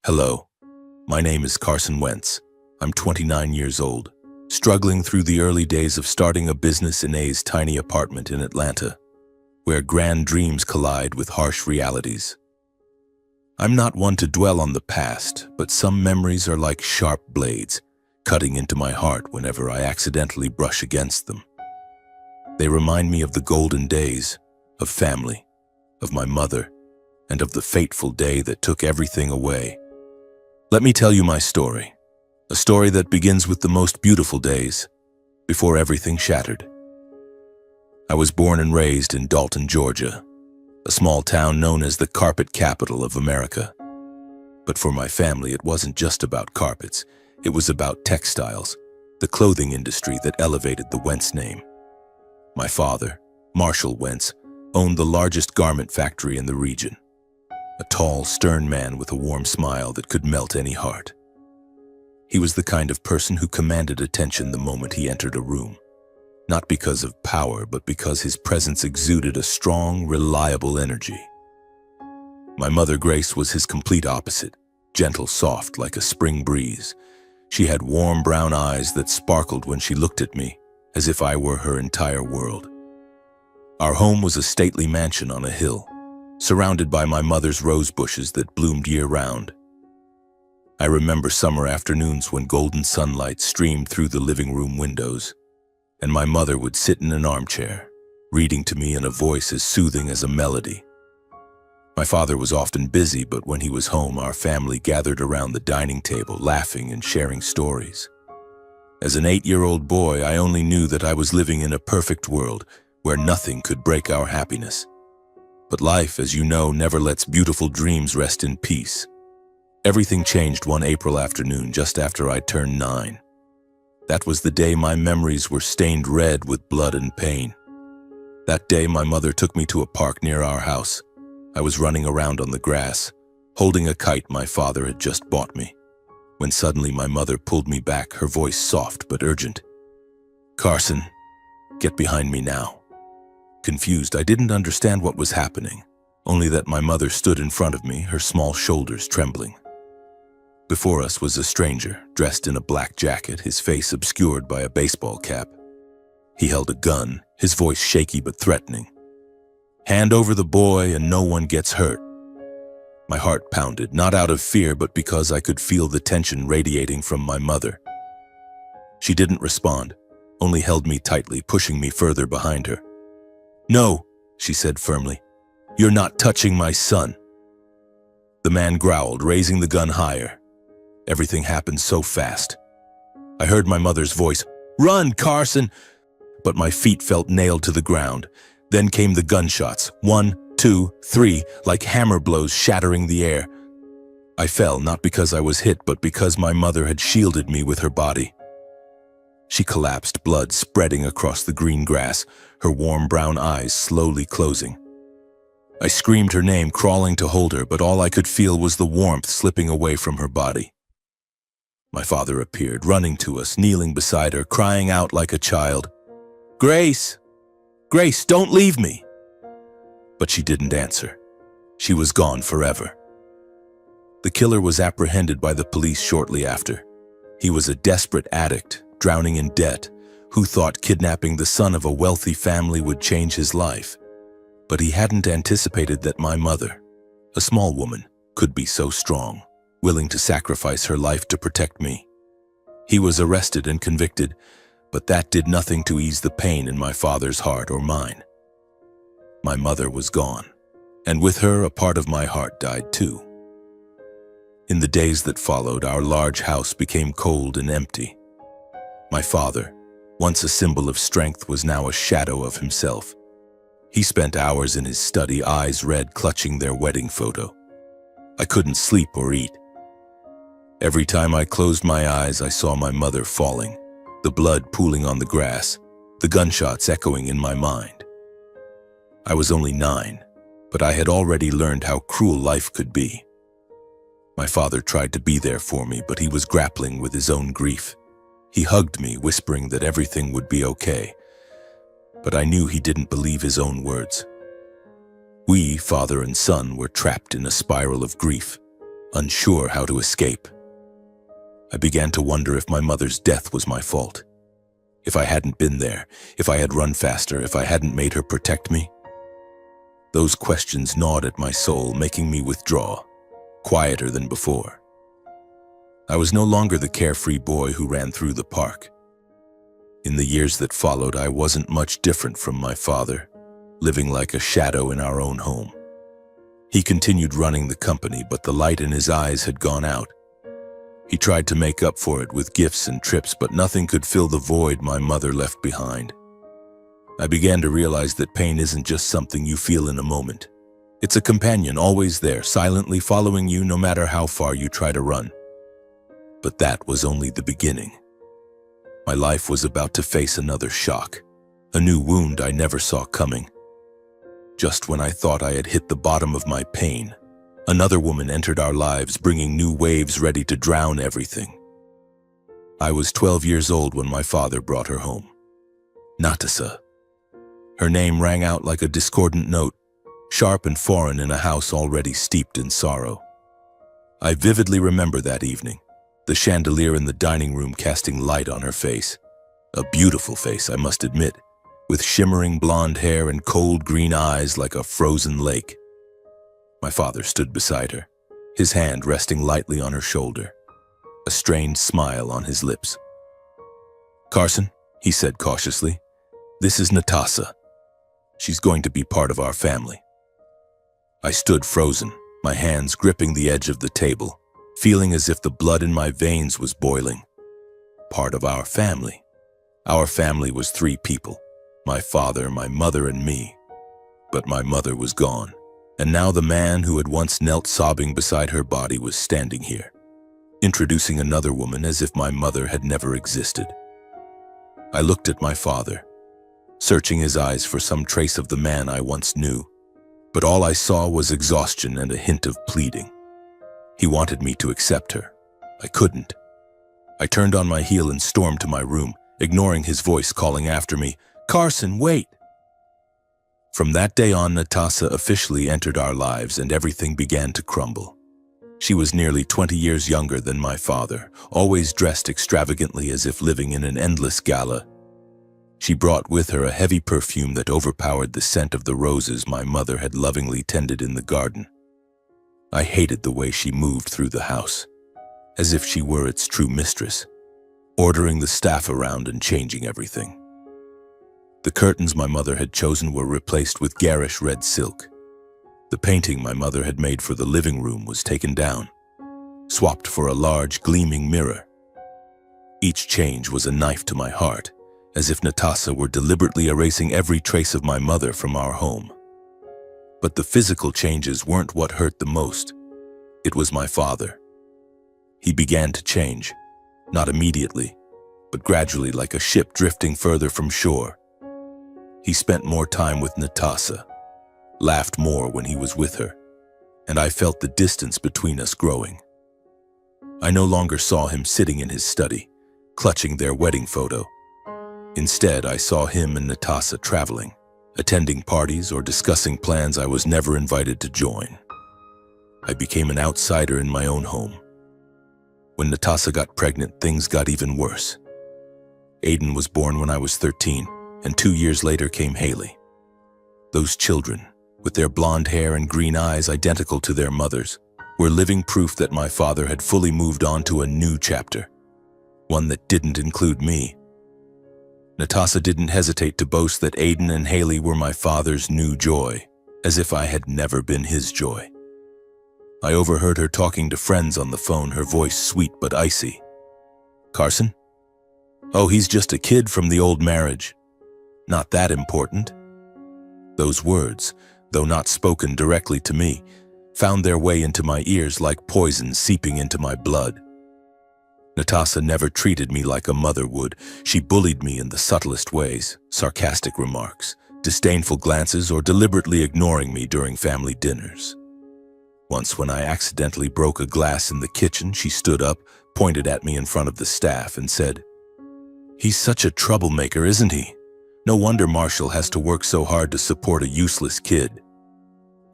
Hello, my name is Carson Wentz. I'm 29 years old, struggling through the early days of starting a business in A's tiny apartment in Atlanta, where grand dreams collide with harsh realities. I'm not one to dwell on the past, but some memories are like sharp blades, cutting into my heart whenever I accidentally brush against them. They remind me of the golden days, of family, of my mother, and of the fateful day that took everything away. Let me tell you my story, a story that begins with the most beautiful days, before everything shattered. I was born and raised in Dalton, Georgia, a small town known as the carpet capital of America. But for my family, it wasn't just about carpets. It was about textiles, the clothing industry that elevated the Wentz name. My father, Marshall Wentz, owned the largest garment factory in the region. A tall, stern man with a warm smile that could melt any heart. He was the kind of person who commanded attention the moment he entered a room, not because of power, but because his presence exuded a strong, reliable energy. My mother, Grace, was his complete opposite, gentle, soft, like a spring breeze. She had warm brown eyes that sparkled when she looked at me, as if I were her entire world. Our home was a stately mansion on a hill, surrounded by my mother's rose bushes that bloomed year-round. I remember summer afternoons when golden sunlight streamed through the living room windows, and my mother would sit in an armchair, reading to me in a voice as soothing as a melody. My father was often busy, but when he was home, our family gathered around the dining table, laughing and sharing stories. As an 8-year-old boy, I only knew that I was living in a perfect world where nothing could break our happiness. But life, as you know, never lets beautiful dreams rest in peace. Everything changed one April afternoon just after I turned 9. That was the day my memories were stained red with blood and pain. That day, my mother took me to a park near our house. I was running around on the grass, holding a kite my father had just bought me, when suddenly my mother pulled me back, her voice soft but urgent. "Carson, get behind me now." Confused, I didn't understand what was happening, only that my mother stood in front of me, her small shoulders trembling. Before us was a stranger, dressed in a black jacket, his face obscured by a baseball cap. He held a gun, his voice shaky but threatening. "Hand over the boy and no one gets hurt." My heart pounded, not out of fear, but because I could feel the tension radiating from my mother. She didn't respond, only held me tightly, pushing me further behind her. "No," she said firmly. "You're not touching my son." The man growled, raising the gun higher. Everything happened so fast. I heard my mother's voice, "Run, Carson!" But my feet felt nailed to the ground. Then came the gunshots, 1, 2, 3, like hammer blows shattering the air. I fell, not because I was hit, but because my mother had shielded me with her body. She collapsed, blood spreading across the green grass, her warm brown eyes slowly closing. I screamed her name, crawling to hold her, but all I could feel was the warmth slipping away from her body. My father appeared, running to us, kneeling beside her, crying out like a child, "Grace! Grace, don't leave me!" But she didn't answer. She was gone forever. The killer was apprehended by the police shortly after. He was a desperate addict, drowning in debt, who thought kidnapping the son of a wealthy family would change his life. But he hadn't anticipated that my mother, a small woman, could be so strong, willing to sacrifice her life to protect me. He was arrested and convicted, but that did nothing to ease the pain in my father's heart or mine. My mother was gone, and with her a part of my heart died too. In the days that followed, our large house became cold and empty. My father, once a symbol of strength, was now a shadow of himself. He spent hours in his study, eyes red, clutching their wedding photo. I couldn't sleep or eat. Every time I closed my eyes, I saw my mother falling, the blood pooling on the grass, the gunshots echoing in my mind. I was only 9, but I had already learned how cruel life could be. My father tried to be there for me, but he was grappling with his own grief. He hugged me, whispering that everything would be okay. But I knew he didn't believe his own words. We, father and son, were trapped in a spiral of grief, unsure how to escape. I began to wonder if my mother's death was my fault. If I hadn't been there, if I had run faster, if I hadn't made her protect me. Those questions gnawed at my soul, making me withdraw, quieter than before. I was no longer the carefree boy who ran through the park. In the years that followed, I wasn't much different from my father, living like a shadow in our own home. He continued running the company, but the light in his eyes had gone out. He tried to make up for it with gifts and trips, but nothing could fill the void my mother left behind. I began to realize that pain isn't just something you feel in a moment. It's a companion always there, silently following you no matter how far you try to run. But that was only the beginning. My life was about to face another shock, a new wound I never saw coming. Just when I thought I had hit the bottom of my pain, another woman entered our lives, bringing new waves ready to drown everything. I was 12 years old when my father brought her home. Natasha. Her name rang out like a discordant note, sharp and foreign in a house already steeped in sorrow. I vividly remember that evening, the chandelier in the dining room casting light on her face. A beautiful face, I must admit, with shimmering blonde hair and cold green eyes like a frozen lake. My father stood beside her, his hand resting lightly on her shoulder, a strained smile on his lips. "Carson," he said cautiously, "this is Natasha. She's going to be part of our family." I stood frozen, my hands gripping the edge of the table, feeling as if the blood in my veins was boiling. Part of our family. Our family was 3 people, my father, my mother, and me. But my mother was gone, and now the man who had once knelt sobbing beside her body was standing here, introducing another woman as if my mother had never existed. I looked at my father, searching his eyes for some trace of the man I once knew, but all I saw was exhaustion and a hint of pleading. He wanted me to accept her. I couldn't. I turned on my heel and stormed to my room, ignoring his voice calling after me, "Carson, wait!" From that day on, Natasha officially entered our lives and everything began to crumble. She was nearly 20 years younger than my father, always dressed extravagantly as if living in an endless gala. She brought with her a heavy perfume that overpowered the scent of the roses my mother had lovingly tended in the garden. I hated the way she moved through the house, as if she were its true mistress, ordering the staff around and changing everything. The curtains my mother had chosen were replaced with garish red silk. The painting my mother had made for the living room was taken down, swapped for a large, gleaming mirror. Each change was a knife to my heart, as if Natasha were deliberately erasing every trace of my mother from our home. But the physical changes weren't what hurt the most. It was my father. He began to change, not immediately, but gradually like a ship drifting further from shore. He spent more time with Natasha, laughed more when he was with her, and I felt the distance between us growing. I no longer saw him sitting in his study, clutching their wedding photo. Instead, I saw him and Natasha traveling, attending parties or discussing plans I was never invited to join. I became an outsider in my own home. When Natasha got pregnant, things got even worse. Aiden was born when I was 13, and 2 years later came Haley. Those children, with their blonde hair and green eyes identical to their mothers, were living proof that my father had fully moved on to a new chapter, one that didn't include me. Natasha didn't hesitate to boast that Aiden and Haley were my father's new joy, as if I had never been his joy. I overheard her talking to friends on the phone, her voice sweet but icy. "Carson? Oh, he's just a kid from the old marriage. Not that important." Those words, though not spoken directly to me, found their way into my ears like poison seeping into my blood. Natasha never treated me like a mother would. She bullied me in the subtlest ways, sarcastic remarks, disdainful glances, or deliberately ignoring me during family dinners. Once when I accidentally broke a glass in the kitchen, she stood up, pointed at me in front of the staff, and said, "He's such a troublemaker, isn't he? No wonder Marshall has to work so hard to support a useless kid."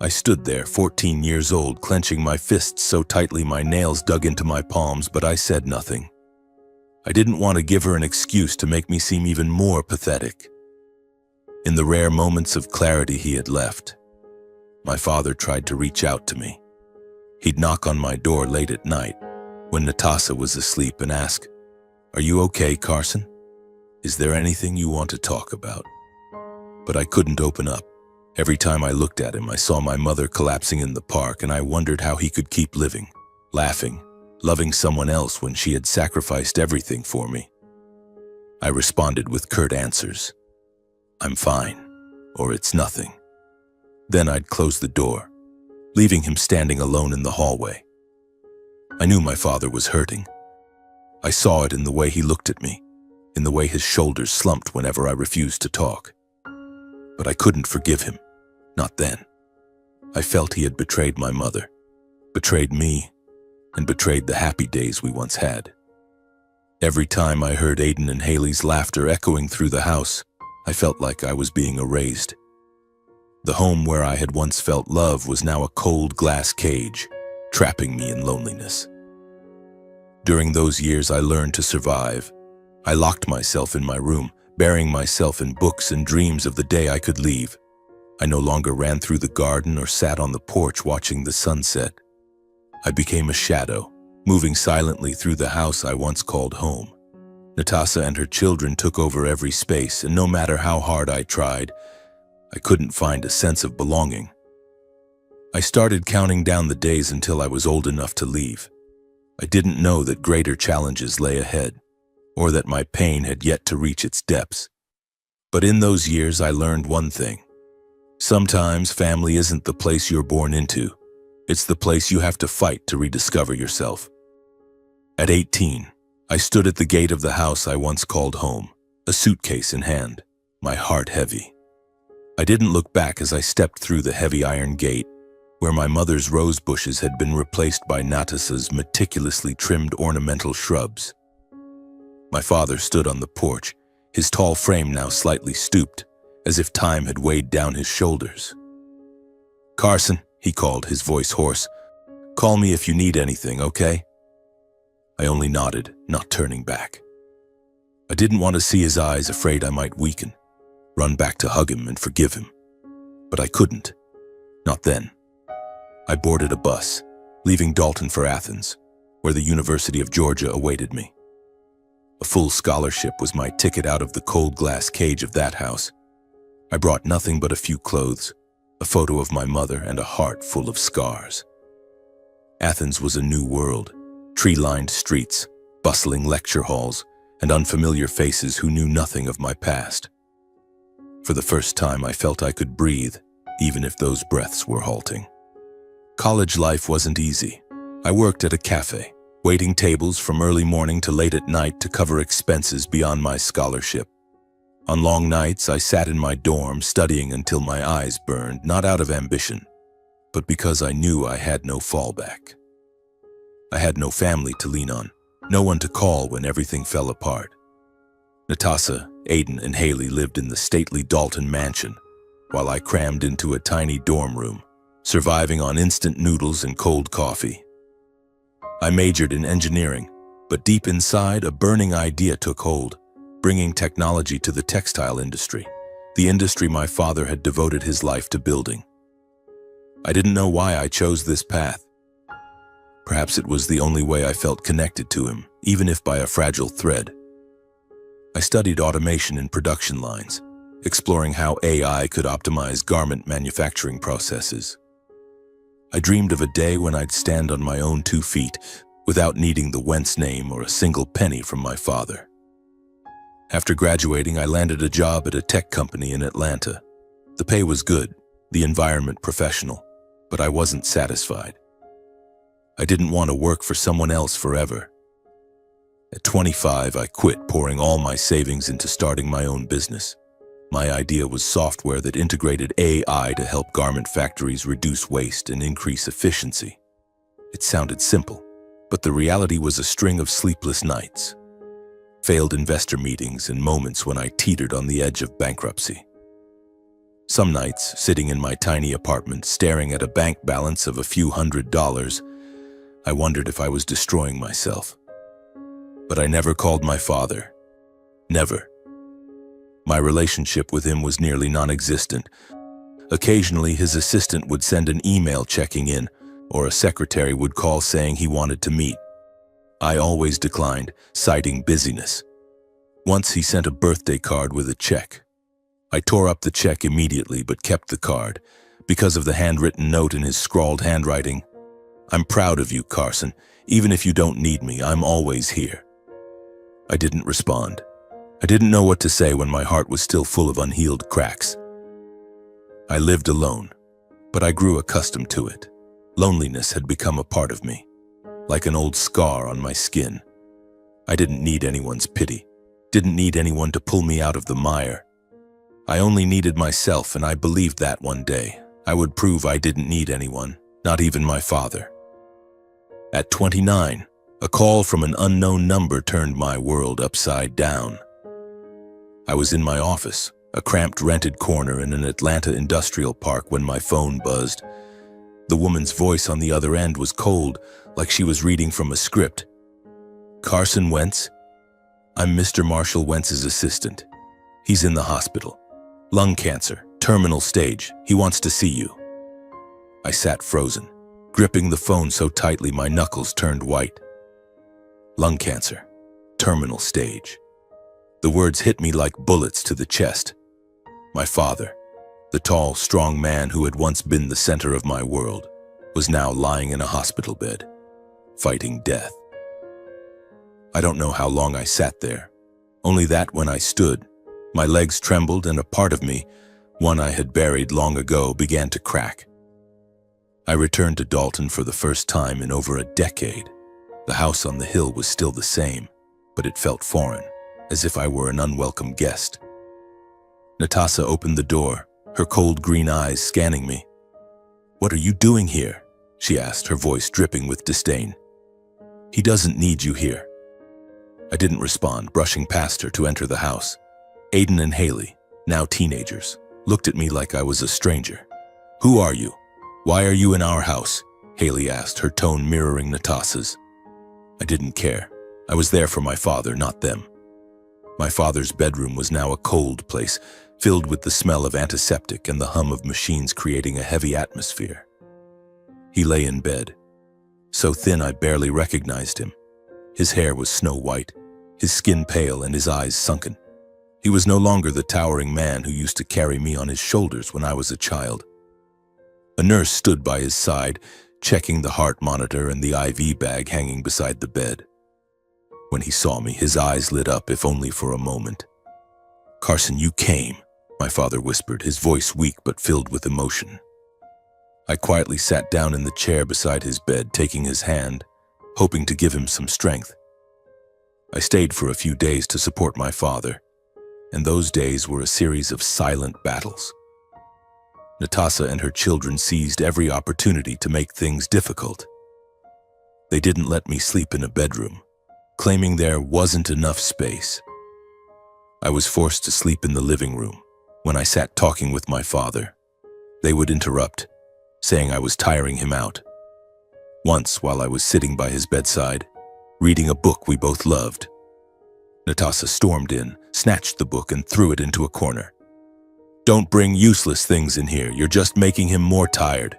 I stood there, 14 years old, clenching my fists so tightly my nails dug into my palms, but I said nothing. I didn't want to give her an excuse to make me seem even more pathetic. In the rare moments of clarity he had left, my father tried to reach out to me. He'd knock on my door late at night, when Natasha was asleep, and ask, "Are you okay, Carson? Is there anything you want to talk about?" But I couldn't open up. Every time I looked at him, I saw my mother collapsing in the park, and I wondered how he could keep living, laughing, loving someone else when she had sacrificed everything for me. I responded with curt answers. "I'm fine," or "It's nothing." Then I'd close the door, leaving him standing alone in the hallway. I knew my father was hurting. I saw it in the way he looked at me, in the way his shoulders slumped whenever I refused to talk. But I couldn't forgive him, not then. I felt he had betrayed my mother, betrayed me, and betrayed the happy days we once had. Every time I heard Aiden and Haley's laughter echoing through the house, I felt like I was being erased. The home where I had once felt love was now a cold glass cage, trapping me in loneliness. During those years, I learned to survive. I locked myself in my room, burying myself in books and dreams of the day I could leave. I no longer ran through the garden or sat on the porch watching the sunset. I became a shadow, moving silently through the house I once called home. Natasha and her children took over every space, and no matter how hard I tried, I couldn't find a sense of belonging. I started counting down the days until I was old enough to leave. I didn't know that greater challenges lay ahead, or that my pain had yet to reach its depths. But in those years, I learned one thing. Sometimes family isn't the place you're born into. It's the place you have to fight to rediscover yourself. At 18, I stood at the gate of the house I once called home, a suitcase in hand, my heart heavy. I didn't look back as I stepped through the heavy iron gate, where my mother's rose bushes had been replaced by Natasha's meticulously trimmed ornamental shrubs. My father stood on the porch, his tall frame now slightly stooped, as if time had weighed down his shoulders. "Carson," he called, his voice hoarse. "Call me if you need anything, okay?" I only nodded, not turning back. I didn't want to see his eyes, afraid I might weaken, run back to hug him and forgive him. But I couldn't. Not then. I boarded a bus, leaving Dalton for Athens, where the University of Georgia awaited me. A full scholarship was my ticket out of the cold glass cage of that house. I brought nothing but a few clothes, a photo of my mother, and a heart full of scars. Athens was a new world, tree-lined streets, bustling lecture halls, and unfamiliar faces who knew nothing of my past. For the first time, I felt I could breathe, even if those breaths were halting. College life wasn't easy. I worked at a cafe, waiting tables from early morning to late at night to cover expenses beyond my scholarship. On long nights, I sat in my dorm studying until my eyes burned, not out of ambition, but because I knew I had no fallback. I had no family to lean on, no one to call when everything fell apart. Natasha, Aiden, and Haley lived in the stately Dalton mansion, while I crammed into a tiny dorm room, surviving on instant noodles and cold coffee. I majored in engineering, but deep inside, a burning idea took hold, bringing technology to the textile industry, the industry my father had devoted his life to building. I didn't know why I chose this path. Perhaps it was the only way I felt connected to him, even if by a fragile thread. I studied automation in production lines, exploring how AI could optimize garment manufacturing processes. I dreamed of a day when I'd stand on my own 2 feet without needing the Wentz name or a single penny from my father. After graduating, I landed a job at a tech company in Atlanta. The pay was good, the environment professional, but I wasn't satisfied. I didn't want to work for someone else forever. At 25, I quit, pouring all my savings into starting my own business. My idea was software that integrated AI to help garment factories reduce waste and increase efficiency. It sounded simple, but the reality was a string of sleepless nights, failed investor meetings, and moments when I teetered on the edge of bankruptcy. Some nights, sitting in my tiny apartment, staring at a bank balance of a few $100s, I wondered if I was destroying myself. But I never called my father. Never. My relationship with him was nearly non-existent. Occasionally, his assistant would send an email checking in, or a secretary would call saying he wanted to meet. I always declined, citing busyness. Once he sent a birthday card with a check. I tore up the check immediately but kept the card, because of the handwritten note in his scrawled handwriting. "I'm proud of you, Carson. Even if you don't need me, I'm always here." I didn't respond. I didn't know what to say when my heart was still full of unhealed cracks. I lived alone, but I grew accustomed to it. Loneliness had become a part of me, like an old scar on my skin. I didn't need anyone's pity, didn't need anyone to pull me out of the mire. I only needed myself, and I believed that one day I would prove I didn't need anyone, not even my father. At 29, a call from an unknown number turned my world upside down. I was in my office, a cramped rented corner in an Atlanta industrial park, when my phone buzzed. The woman's voice on the other end was cold, like she was reading from a script. "Carson Wentz? I'm Mr. Marshall Wentz's assistant. He's in the hospital. Lung cancer, terminal stage. He wants to see you." I sat frozen, gripping the phone so tightly my knuckles turned white. Lung cancer, terminal stage. The words hit me like bullets to the chest. My father, the tall, strong man who had once been the center of my world, was now lying in a hospital bed, fighting death. I don't know how long I sat there, only that when I stood, my legs trembled and a part of me, one I had buried long ago, began to crack. I returned to Dalton for the first time in over a decade. The house on the hill was still the same, but it felt foreign, as if I were an unwelcome guest. Natasha opened the door, her cold green eyes scanning me. "What are you doing here?" she asked, her voice dripping with disdain. "He doesn't need you here." I didn't respond, brushing past her to enter the house. Aiden and Haley, now teenagers, looked at me like I was a stranger. "Who are you? Why are you in our house?" Haley asked, her tone mirroring Natasha's. I didn't care. I was there for my father, not them. My father's bedroom was now a cold place, filled with the smell of antiseptic and the hum of machines creating a heavy atmosphere. He lay in bed, so thin I barely recognized him. His hair was snow white, his skin pale and his eyes sunken. He was no longer the towering man who used to carry me on his shoulders when I was a child. A nurse stood by his side, checking the heart monitor and the IV bag hanging beside the bed. When he saw me, his eyes lit up, if only for a moment. "Carson, you came," my father whispered, his voice weak but filled with emotion. I quietly sat down in the chair beside his bed, taking his hand, hoping to give him some strength. I stayed for a few days to support my father, and those days were a series of silent battles. Natasha and her children seized every opportunity to make things difficult. They didn't let me sleep in a bedroom, claiming there wasn't enough space. I was forced to sleep in the living room. When I sat talking with my father, they would interrupt, saying I was tiring him out. Once, while I was sitting by his bedside, reading a book we both loved, Natasha stormed in, snatched the book, and threw it into a corner. "Don't bring useless things in here. You're just making him more tired."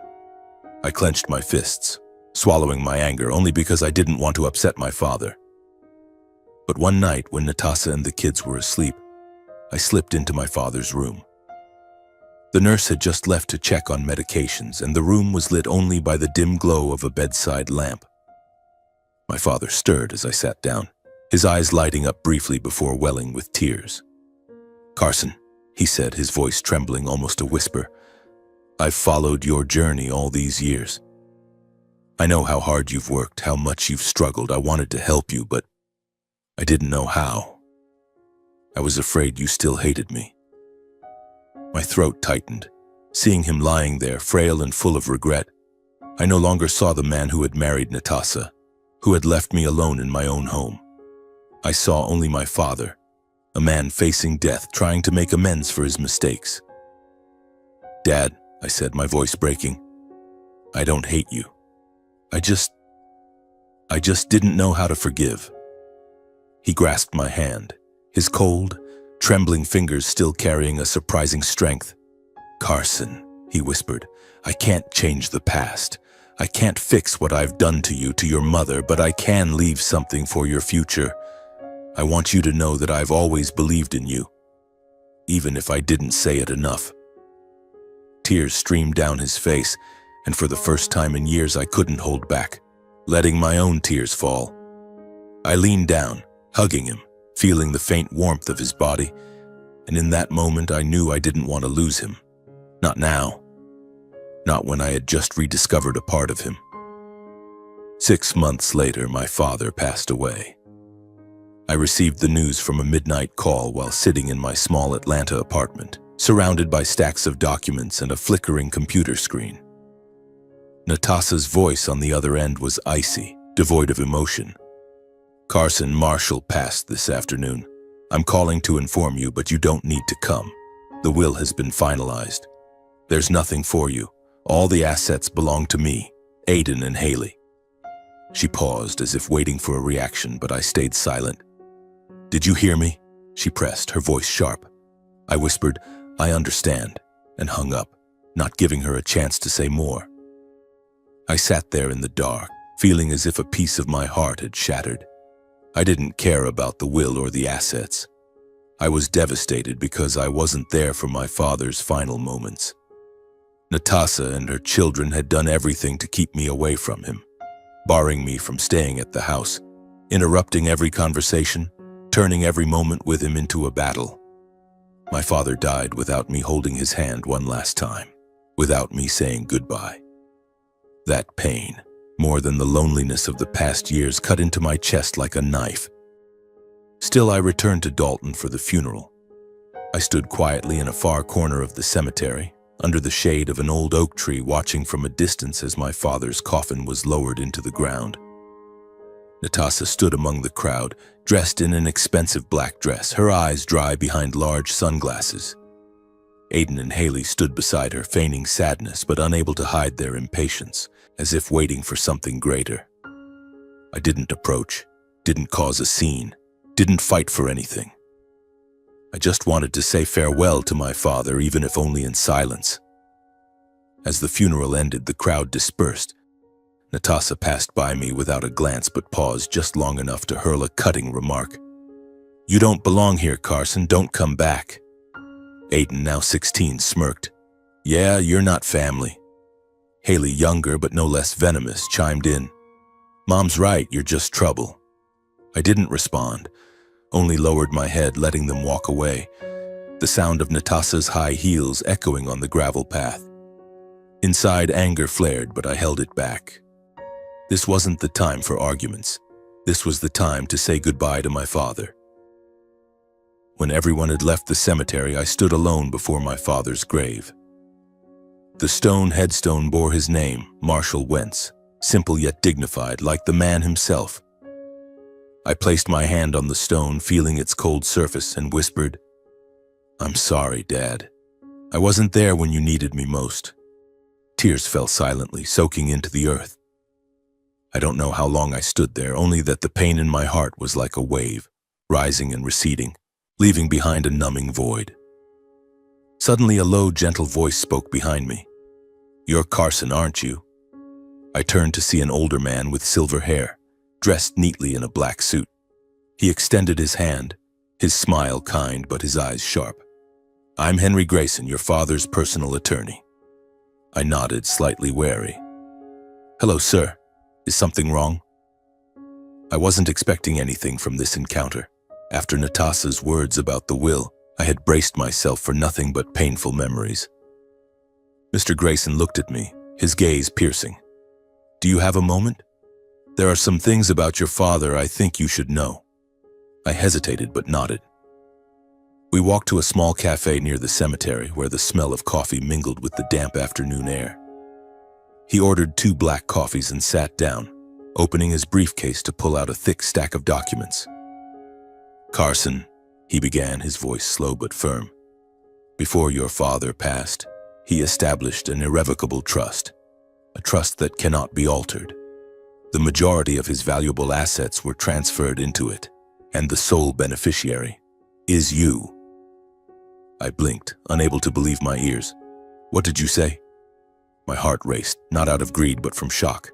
I clenched my fists, swallowing my anger only because I didn't want to upset my father. But one night, when Natasha and the kids were asleep, I slipped into my father's room. The nurse had just left to check on medications, and the room was lit only by the dim glow of a bedside lamp. My father stirred as I sat down, his eyes lighting up briefly before welling with tears. "Carson," he said, his voice trembling, almost a whisper, "I've followed your journey all these years. I know how hard you've worked, how much you've struggled. I wanted to help you, but I didn't know how. I was afraid you still hated me." My throat tightened, seeing him lying there, frail and full of regret. I no longer saw the man who had married Natasha, who had left me alone in my own home. I saw only my father, a man facing death, trying to make amends for his mistakes. Dad, I said, my voice breaking. I don't hate you. I just didn't know how to forgive. He grasped my hand, his cold, trembling fingers still carrying a surprising strength. Carson, he whispered, I can't change the past. I can't fix what I've done to you, to your mother, but I can leave something for your future. I want you to know that I've always believed in you, even if I didn't say it enough. Tears streamed down his face, and for the first time in years I couldn't hold back, letting my own tears fall. I leaned down, hugging him, feeling the faint warmth of his body, and in that moment I knew I didn't want to lose him. Not now. Not when I had just rediscovered a part of him. 6 months later, my father passed away. I received the news from a midnight call while sitting in my small Atlanta apartment, surrounded by stacks of documents and a flickering computer screen. Natasha's voice on the other end was icy, devoid of emotion. Carson, Marshall passed this afternoon. I'm calling to inform you, but you don't need to come. The will has been finalized. There's nothing for you. All the assets belong to me, Aiden and Haley. She paused as if waiting for a reaction, but I stayed silent. Did you hear me? She pressed, her voice sharp. I whispered, I understand, and hung up, not giving her a chance to say more. I sat there in the dark, feeling as if a piece of my heart had shattered. I didn't care about the will or the assets. I was devastated because I wasn't there for my father's final moments. Natasha and her children had done everything to keep me away from him, barring me from staying at the house, interrupting every conversation, turning every moment with him into a battle. My father died without me holding his hand one last time, without me saying goodbye. That pain, more than the loneliness of the past years, cut into my chest like a knife. Still, I returned to Dalton for the funeral. I stood quietly in a far corner of the cemetery, under the shade of an old oak tree, watching from a distance as my father's coffin was lowered into the ground. Natasha stood among the crowd, dressed in an expensive black dress, her eyes dry behind large sunglasses. Aiden and Haley stood beside her, feigning sadness but unable to hide their impatience, as if waiting for something greater. I didn't approach, didn't cause a scene, didn't fight for anything. I just wanted to say farewell to my father, even if only in silence. As the funeral ended, the crowd dispersed. Natasha passed by me without a glance but paused just long enough to hurl a cutting remark. You don't belong here, Carson, don't come back. Aiden, now 16, smirked. Yeah, you're not family. Haley, younger but no less venomous, chimed in. Mom's right, you're just trouble. I didn't respond, only lowered my head, letting them walk away, the sound of Natasha's high heels echoing on the gravel path. Inside, anger flared, but I held it back. This wasn't the time for arguments. This was the time to say goodbye to my father. When everyone had left the cemetery, I stood alone before my father's grave. The stone headstone bore his name, Marshall Wentz, simple yet dignified, like the man himself. I placed my hand on the stone, feeling its cold surface, and whispered, I'm sorry, Dad. I wasn't there when you needed me most. Tears fell silently, soaking into the earth. I don't know how long I stood there, only that the pain in my heart was like a wave, rising and receding, leaving behind a numbing void. Suddenly, a low, gentle voice spoke behind me. You're Carson, aren't you? I turned to see an older man with silver hair, dressed neatly in a black suit. He extended his hand, his smile kind but his eyes sharp. I'm Henry Grayson, your father's personal attorney. I nodded, slightly wary. Hello, sir. Is something wrong? I wasn't expecting anything from this encounter. After Natasha's words about the will, I had braced myself for nothing but painful memories. Mr. Grayson looked at me, his gaze piercing. Do you have a moment? There are some things about your father I think you should know. I hesitated but nodded. We walked to a small cafe near the cemetery where the smell of coffee mingled with the damp afternoon air. He ordered 2 black coffees and sat down, opening his briefcase to pull out a thick stack of documents. Carson, he began, his voice slow but firm. Before your father passed, He established an irrevocable trust, a trust that cannot be altered. The majority of his valuable assets were transferred into it, and the sole beneficiary is you. I blinked, unable to believe my ears. What did you say? My heart raced, not out of greed but from shock.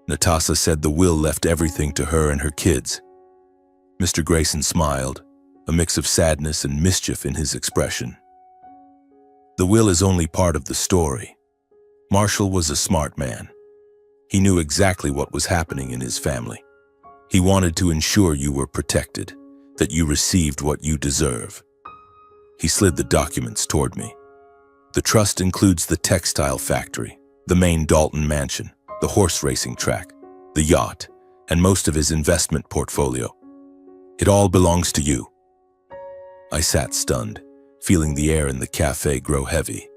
Natasha said the will left everything to her and her kids. Mr. Grayson smiled, a mix of sadness and mischief in his expression. The will is only part of the story. Marshall was a smart man. He knew exactly what was happening in his family. He wanted to ensure you were protected, that you received what you deserve. He slid the documents toward me. The trust includes the textile factory, the main Dalton mansion, the horse racing track, the yacht, and most of his investment portfolio. It all belongs to you. I sat stunned, feeling the air in the cafe grow heavy.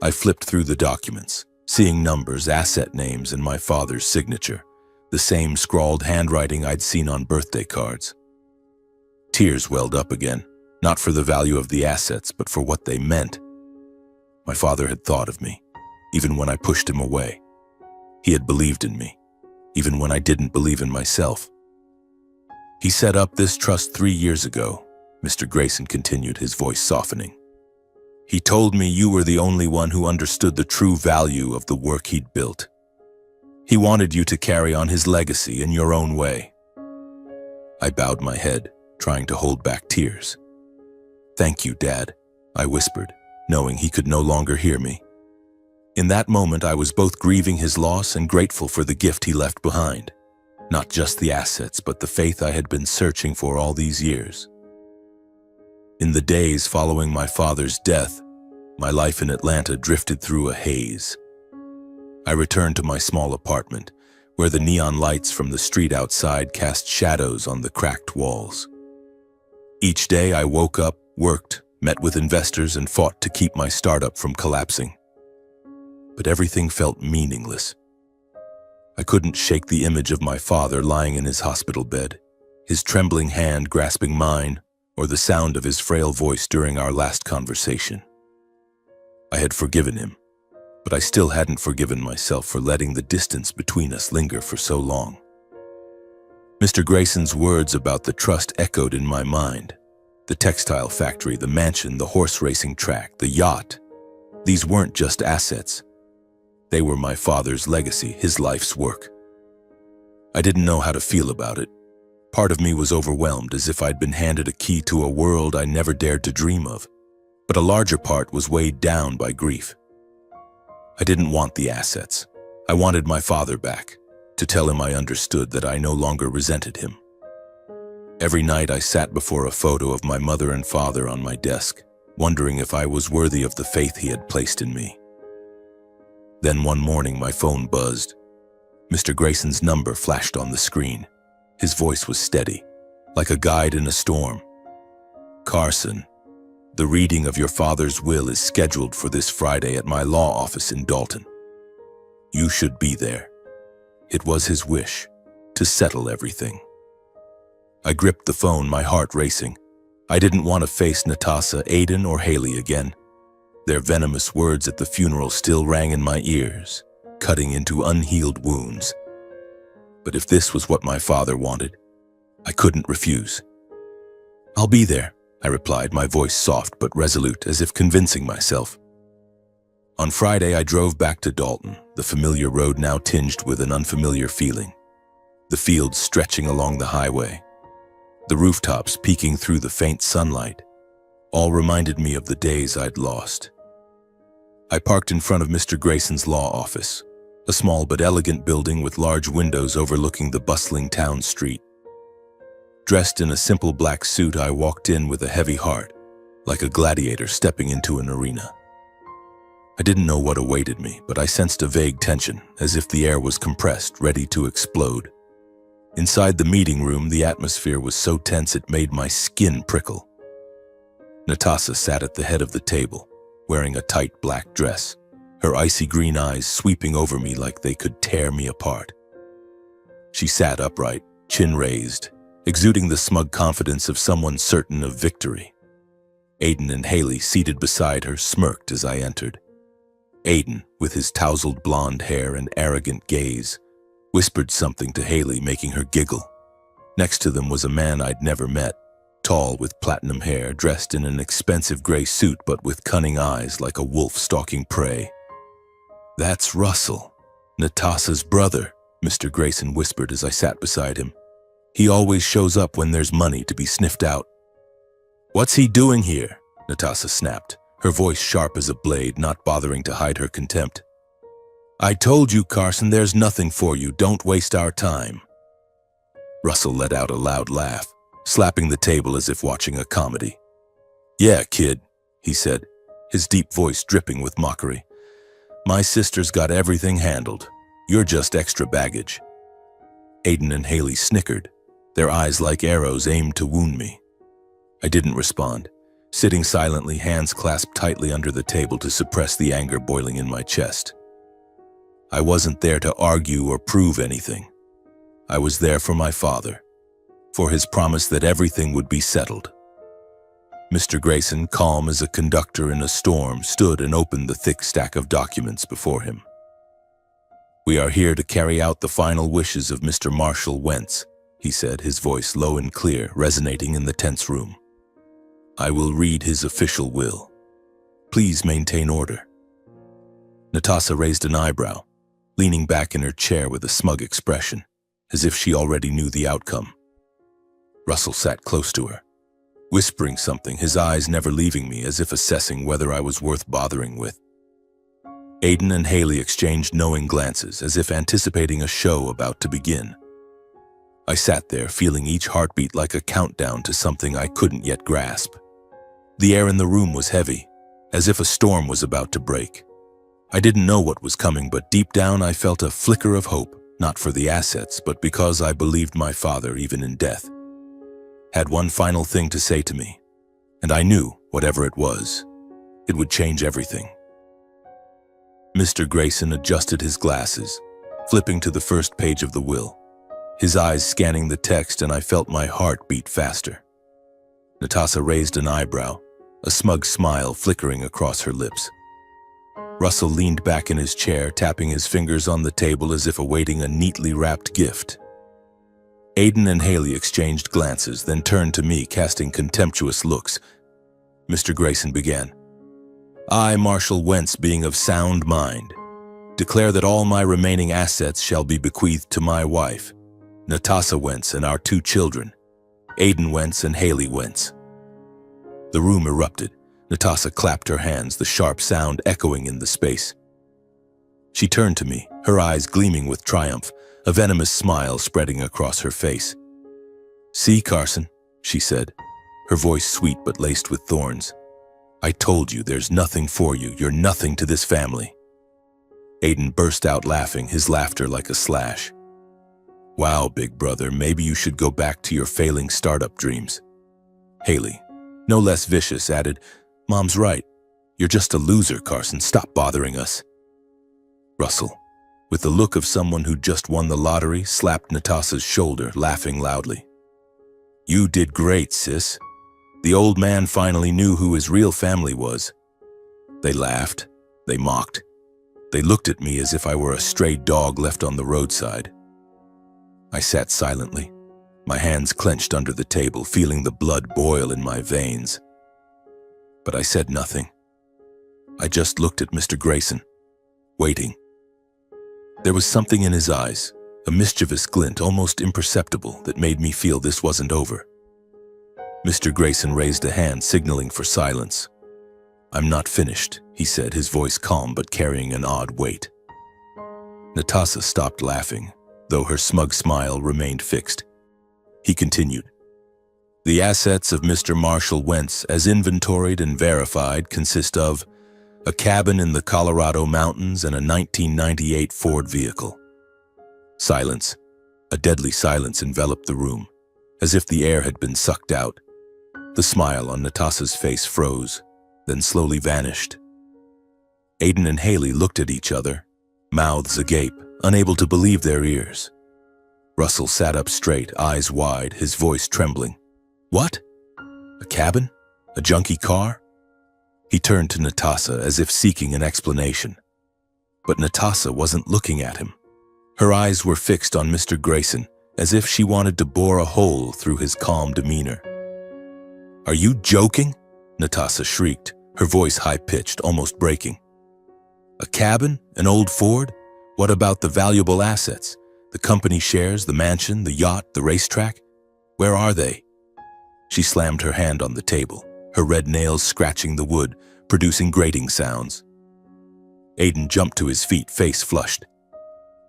I flipped through the documents, seeing numbers, asset names, and my father's signature, the same scrawled handwriting I'd seen on birthday cards. Tears welled up again, not for the value of the assets, but for what they meant. My father had thought of me, even when I pushed him away. He had believed in me, even when I didn't believe in myself. He set up this trust 3 years ago, Mr. Grayson continued, his voice softening. He told me you were the only one who understood the true value of the work he'd built. He wanted you to carry on his legacy in your own way. I bowed my head, trying to hold back tears. Thank you, Dad, I whispered, knowing he could no longer hear me. In that moment, I was both grieving his loss and grateful for the gift he left behind. Not just the assets, but the faith I had been searching for all these years. In the days following my father's death, my life in Atlanta drifted through a haze. I returned to my small apartment, where the neon lights from the street outside cast shadows on the cracked walls. Each day I woke up, worked, met with investors, and fought to keep my startup from collapsing. But everything felt meaningless. I couldn't shake the image of my father lying in his hospital bed, his trembling hand grasping mine, or the sound of his frail voice during our last conversation. I had forgiven him, but I still hadn't forgiven myself for letting the distance between us linger for so long. Mr. Grayson's words about the trust echoed in my mind. The textile factory, the mansion, the horse racing track, the yacht. These weren't just assets. They were my father's legacy, his life's work. I didn't know how to feel about it. Part of me was overwhelmed, as if I'd been handed a key to a world I never dared to dream of. But a larger part was weighed down by grief. I didn't want the assets. I wanted my father back, to tell him I understood, that I no longer resented him. Every night I sat before a photo of my mother and father on my desk, wondering if I was worthy of the faith he had placed in me. Then one morning my phone buzzed. Mr. Grayson's number flashed on the screen. His voice was steady, like a guide in a storm. Carson, the reading of your father's will is scheduled for this Friday at my law office in Dalton. You should be there. It was his wish, to settle everything. I gripped the phone, my heart racing. I didn't want to face Natasha, Aiden, or Haley again. Their venomous words at the funeral still rang in my ears, cutting into unhealed wounds. But if this was what my father wanted, I couldn't refuse. I'll be there, I replied, my voice soft but resolute, as if convincing myself. On Friday, I drove back to Dalton, the familiar road now tinged with an unfamiliar feeling. The fields stretching along the highway, the rooftops peeking through the faint sunlight, all reminded me of the days I'd lost. I parked in front of Mr. Grayson's law office, a small but elegant building with large windows overlooking the bustling town street. Dressed in a simple black suit, I walked in with a heavy heart, like a gladiator stepping into an arena. I didn't know what awaited me, but I sensed a vague tension, as if the air was compressed, ready to explode. Inside the meeting room, the atmosphere was so tense it made my skin prickle. Natasha sat at the head of the table, wearing a tight black dress, her icy green eyes sweeping over me like they could tear me apart. She sat upright, chin raised, exuding the smug confidence of someone certain of victory. Aiden and Haley, seated beside her, smirked as I entered, Aiden, with his tousled blonde hair and arrogant gaze, whispered something to Haley, making her giggle. Next to them was a man I'd never met, tall with platinum hair, dressed in an expensive gray suit but with cunning eyes like a wolf stalking prey. "That's Russell, Natasha's brother," Mr. Grayson whispered as I sat beside him. "He always shows up when there's money to be sniffed out." "What's he doing here?" Natasha snapped, her voice sharp as a blade, not bothering to hide her contempt. "I told you, Carson, there's nothing for you. Don't waste our time." Russell let out a loud laugh, slapping the table as if watching a comedy. "Yeah, kid," he said, his deep voice dripping with mockery. "My sister's got everything handled. You're just extra baggage." Aiden and Haley snickered, their eyes like arrows aimed to wound me. I didn't respond, sitting silently, hands clasped tightly under the table to suppress the anger boiling in my chest. I wasn't there to argue or prove anything. I was there for my father, for his promise that everything would be settled. Mr. Grayson, calm as a conductor in a storm, stood and opened the thick stack of documents before him. "We are here to carry out the final wishes of Mr. Marshall Wentz," he said, his voice low and clear, resonating in the tense room. "I will read his official will. Please maintain order." Natasha raised an eyebrow, leaning back in her chair with a smug expression, as if she already knew the outcome. Russell sat close to her, whispering something, his eyes never leaving me, as if assessing whether I was worth bothering with. Aiden and Haley exchanged knowing glances, as if anticipating a show about to begin. I sat there, feeling each heartbeat like a countdown to something I couldn't yet grasp. The air in the room was heavy, as if a storm was about to break. I didn't know what was coming, but deep down I felt a flicker of hope, not for the assets, but because I believed my father, even in death, had one final thing to say to me, and I knew, whatever it was, it would change everything. Mr. Grayson adjusted his glasses, flipping to the first page of the will, his eyes scanning the text, and I felt my heart beat faster. Natasha raised an eyebrow, a smug smile flickering across her lips. Russell leaned back in his chair, tapping his fingers on the table as if awaiting a neatly wrapped gift. Aiden and Haley exchanged glances, then turned to me, casting contemptuous looks. Mr. Grayson began. "I, Marshall Wentz, being of sound mind, declare that all my remaining assets shall be bequeathed to my wife, Natasha Wentz, and our 2 children, Aiden Wentz and Haley Wentz." The room erupted. Natasha clapped her hands, the sharp sound echoing in the space. She turned to me, her eyes gleaming with triumph, a venomous smile spreading across her face. "See, Carson," she said, her voice sweet but laced with thorns. "I told you there's nothing for you. You're nothing to this family." Aiden burst out laughing, his laughter like a slash. "Wow, big brother, maybe you should go back to your failing startup dreams." Haley, no less vicious, added, "Mom's right. You're just a loser, Carson. Stop bothering us." Russell, with the look of someone who just won the lottery, slapped Natasha's shoulder, laughing loudly. "You did great, sis. The old man finally knew who his real family was." They laughed. They mocked. They looked at me as if I were a stray dog left on the roadside. I sat silently, my hands clenched under the table, feeling the blood boil in my veins. But I said nothing. I just looked at Mr. Grayson, waiting. There was something in his eyes, a mischievous glint, almost imperceptible, that made me feel this wasn't over. Mr. Grayson raised a hand, signaling for silence. "I'm not finished," he said, his voice calm but carrying an odd weight. Natasha stopped laughing, though her smug smile remained fixed. He continued. "The assets of Mr. Marshall Wentz, as inventoried and verified, consist of a cabin in the Colorado mountains and a 1998 Ford vehicle." Silence, a deadly silence, enveloped the room, as if the air had been sucked out. The smile on Natasha's face froze, then slowly vanished. Aiden and Haley looked at each other, mouths agape, unable to believe their ears. Russell sat up straight, eyes wide, his voice trembling. "What? A cabin? A junky car?" He turned to Natasha as if seeking an explanation, But Natasha wasn't looking at him. Her eyes were fixed on Mr. Grayson, as if she wanted to bore a hole through his calm demeanor. "Are you joking?" Natasha shrieked, her voice high-pitched, almost breaking. "A cabin? An old Ford? What about the valuable assets? The company shares, the mansion, the yacht, the racetrack? Where are they?" She slammed her hand on the table, her red nails scratching the wood, producing grating sounds. Aiden jumped to his feet, face flushed.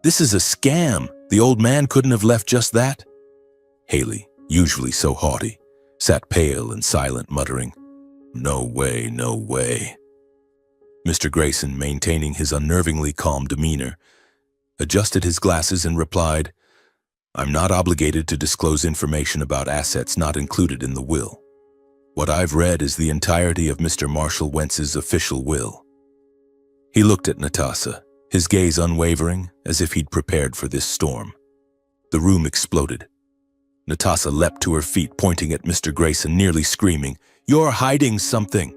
"This is a scam. The old man couldn't have left just that." Haley, usually so haughty, sat pale and silent, muttering, "No way, no way." Mr. Grayson, maintaining his unnervingly calm demeanor, adjusted his glasses and replied, "I'm not obligated to disclose information about assets not included in the will. What I've read is the entirety of Mr. Marshall Wentz's official will." He looked at Natasha, his gaze unwavering, as if he'd prepared for this storm. The room exploded. Natasha leapt to her feet, pointing at Mr. Grayson, nearly screaming, "You're hiding something!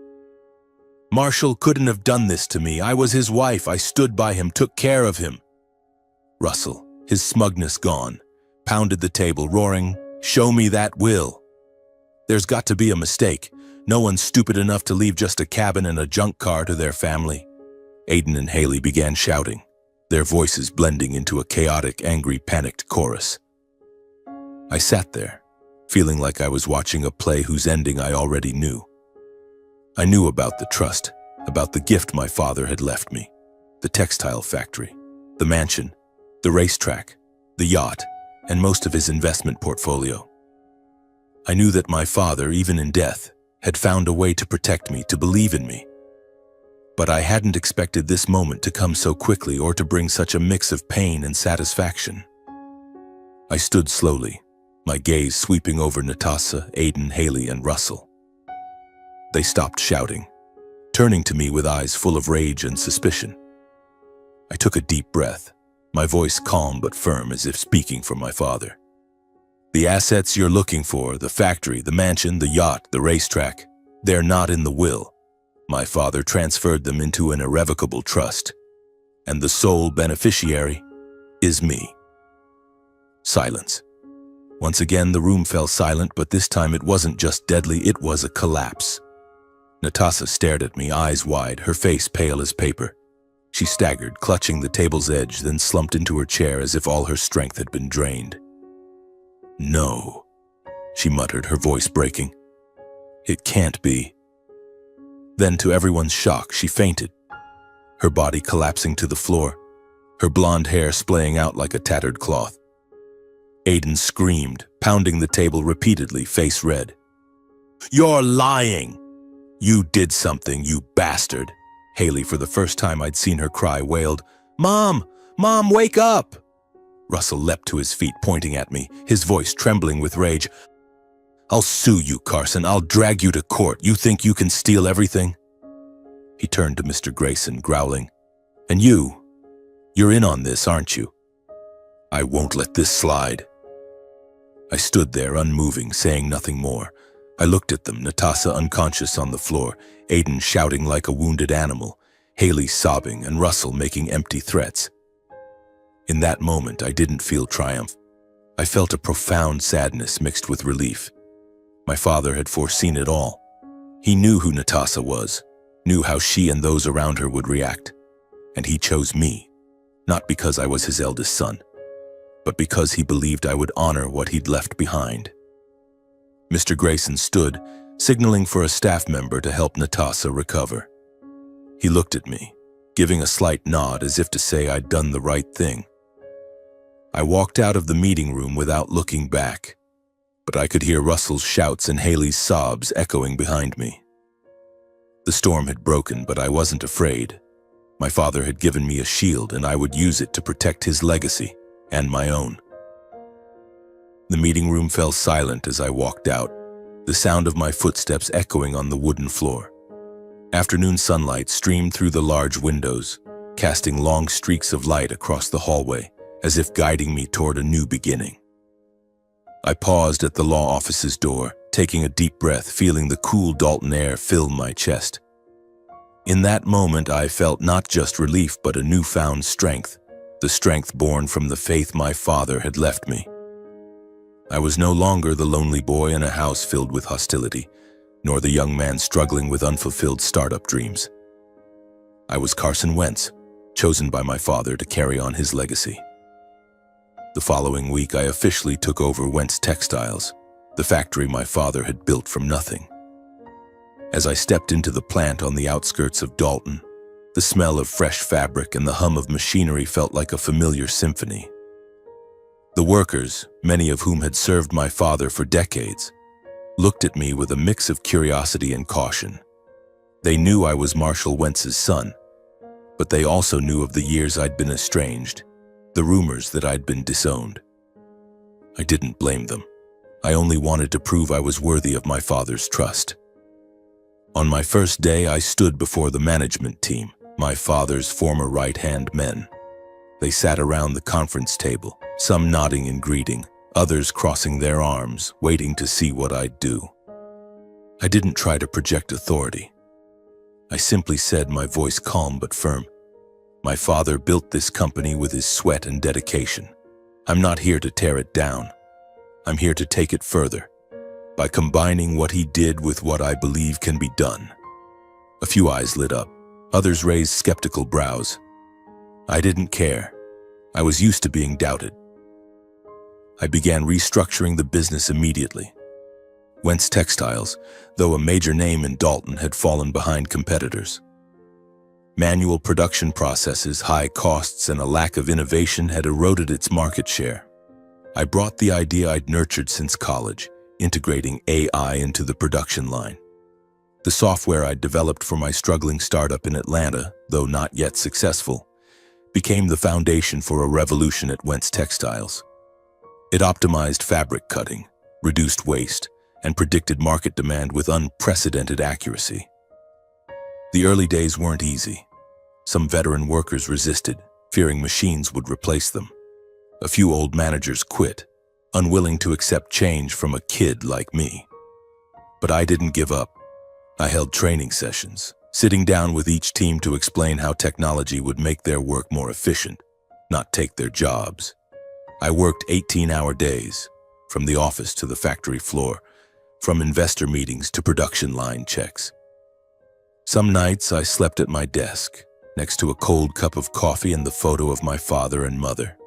Marshall couldn't have done this to me. I was his wife. I stood by him, took care of him." Russell, his smugness gone, pounded the table, roaring, "Show me that will. There's got to be a mistake. No one's stupid enough to leave just a cabin and a junk car to their family." Aiden and Haley began shouting, their voices blending into a chaotic, angry, panicked chorus. I sat there, feeling like I was watching a play whose ending I already knew. I knew about the trust, about the gift my father had left me, the textile factory, the mansion, the racetrack, the yacht, and most of his investment portfolio. I knew that my father, even in death, had found a way to protect me, to believe in me. But I hadn't expected this moment to come so quickly or to bring such a mix of pain and satisfaction. I stood slowly, my gaze sweeping over Natasha, Aiden, Haley, and Russell. They stopped shouting, turning to me with eyes full of rage and suspicion. I took a deep breath, my voice calm but firm, as if speaking for my father. "The assets you're looking for, the factory, the mansion, the yacht, the racetrack, they're not in the will. My father transferred them into an irrevocable trust, and the sole beneficiary is me." Silence. Once again, the room fell silent, but this time it wasn't just deadly, it was a collapse. Natasha stared at me, eyes wide, her face pale as paper. She staggered, clutching the table's edge, then slumped into her chair as if all her strength had been drained. "No," she muttered, her voice breaking. "It can't be." Then, to everyone's shock, she fainted, her body collapsing to the floor, her blonde hair splaying out like a tattered cloth. Aiden screamed, pounding the table repeatedly, face red. "You're lying! You did something, you bastard!" Haley, for the first time I'd seen her cry, wailed, "Mom! Mom, wake up!" Russell leapt to his feet, pointing at me, his voice trembling with rage. "I'll sue you, Carson. I'll drag you to court. You think you can steal everything?" He turned to Mr. Grayson, growling, "And you're in on this, aren't you?" "I won't let this slide." I stood there, unmoving, saying nothing more. I looked at them, Natasha unconscious on the floor, Aiden shouting like a wounded animal, Haley sobbing, and Russell making empty threats. In that moment, I didn't feel triumph. I felt a profound sadness mixed with relief. My father had foreseen it all. He knew who Natasha was, knew how she and those around her would react. And he chose me, not because I was his eldest son, but because he believed I would honor what he'd left behind. Mr. Grayson stood, signaling for a staff member to help Natasha recover. He looked at me, giving a slight nod as if to say I'd done the right thing. I walked out of the meeting room without looking back, but I could hear Russell's shouts and Haley's sobs echoing behind me. The storm had broken, but I wasn't afraid. My father had given me a shield, and I would use it to protect his legacy and my own. The meeting room fell silent as I walked out, the sound of my footsteps echoing on the wooden floor. Afternoon sunlight streamed through the large windows, casting long streaks of light across the hallway, as if guiding me toward a new beginning. I paused at the law office's door, taking a deep breath, feeling the cool Dalton air fill my chest. In that moment, I felt not just relief but a newfound strength, the strength born from the faith my father had left me. I was no longer the lonely boy in a house filled with hostility, nor the young man struggling with unfulfilled startup dreams. I was Carson Wentz, chosen by my father to carry on his legacy. The following week, I officially took over Wentz Textiles, the factory my father had built from nothing. As I stepped into the plant on the outskirts of Dalton, the smell of fresh fabric and the hum of machinery felt like a familiar symphony. The workers, many of whom had served my father for decades, looked at me with a mix of curiosity and caution. They knew I was Marshall Wentz's son, but they also knew of the years I'd been estranged, the rumors that I'd been disowned. I didn't blame them. I only wanted to prove I was worthy of my father's trust. On my first day, I stood before the management team, my father's former right-hand men. They sat around the conference table, some nodding in greeting, others crossing their arms, waiting to see what I'd do. I didn't try to project authority. I simply said, my voice calm but firm, "My father built this company with his sweat and dedication. I'm not here to tear it down. I'm here to take it further, by combining what he did with what I believe can be done." A few eyes lit up. Others raised skeptical brows. I didn't care. I was used to being doubted. I began restructuring the business immediately. Wentz Textiles, though a major name in Dalton, had fallen behind competitors. Manual production processes, high costs, and a lack of innovation had eroded its market share. I brought the idea I'd nurtured since college, integrating AI into the production line. The software I'd developed for my struggling startup in Atlanta, though not yet successful, became the foundation for a revolution at Wentz Textiles. It optimized fabric cutting, reduced waste, and predicted market demand with unprecedented accuracy. The early days weren't easy. Some veteran workers resisted, fearing machines would replace them. A few old managers quit, unwilling to accept change from a kid like me. But I didn't give up. I held training sessions, sitting down with each team to explain how technology would make their work more efficient, not take their jobs. I worked 18-hour days, from the office to the factory floor, from investor meetings to production line checks. Some nights I slept at my desk, next to a cold cup of coffee and the photo of my father and mother.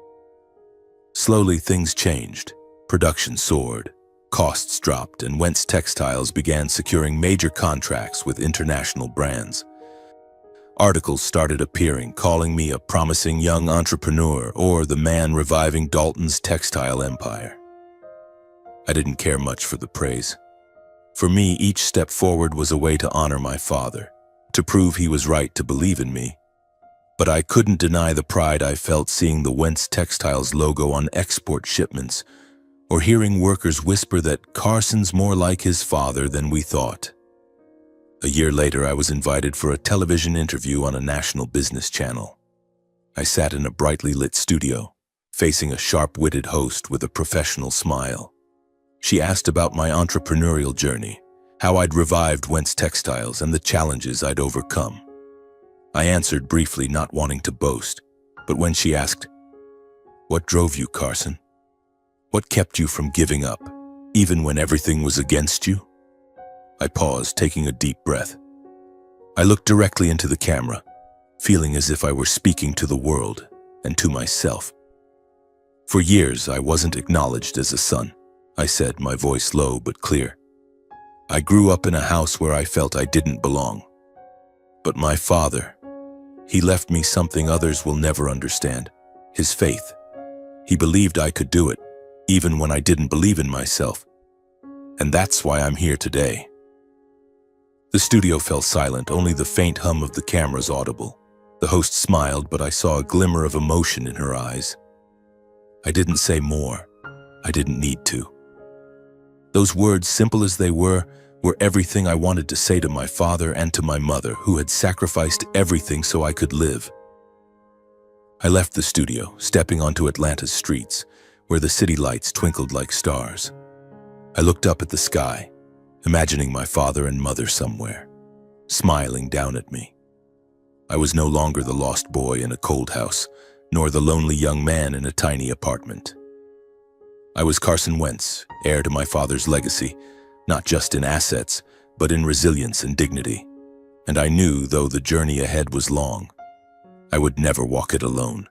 Slowly things changed. Production soared, costs dropped, and Wentz Textiles began securing major contracts with international brands. Articles started appearing, calling me a promising young entrepreneur or the man reviving Dalton's textile empire. I didn't care much for the praise. For me, each step forward was a way to honor my father, to prove he was right to believe in me. But I couldn't deny the pride I felt seeing the Wentz Textiles logo on export shipments, or hearing workers whisper that Carson's more like his father than we thought. A year later, I was invited for a television interview on a national business channel. I sat in a brightly lit studio, facing a sharp-witted host with a professional smile. She asked about my entrepreneurial journey, how I'd revived Wentz Textiles, and the challenges I'd overcome. I answered briefly, not wanting to boast, but when she asked, "What drove you, Carson? What kept you from giving up, even when everything was against you?" I paused, taking a deep breath. I looked directly into the camera, feeling as if I were speaking to the world and to myself. "For years, I wasn't acknowledged as a son," I said, my voice low but clear. "I grew up in a house where I felt I didn't belong. But my father, he left me something others will never understand: his faith. He believed I could do it, even when I didn't believe in myself. And that's why I'm here today." The studio fell silent, only the faint hum of the cameras audible. The host smiled, but I saw a glimmer of emotion in her eyes. I didn't say more. I didn't need to. Those words, simple as they were everything I wanted to say to my father and to my mother, who had sacrificed everything so I could live. I left the studio, stepping onto Atlanta's streets, where the city lights twinkled like stars. I looked up at the sky, imagining my father and mother somewhere, smiling down at me. I was no longer the lost boy in a cold house, nor the lonely young man in a tiny apartment. I was Carson Wentz, heir to my father's legacy, not just in assets, but in resilience and dignity. And I knew, though the journey ahead was long, I would never walk it alone.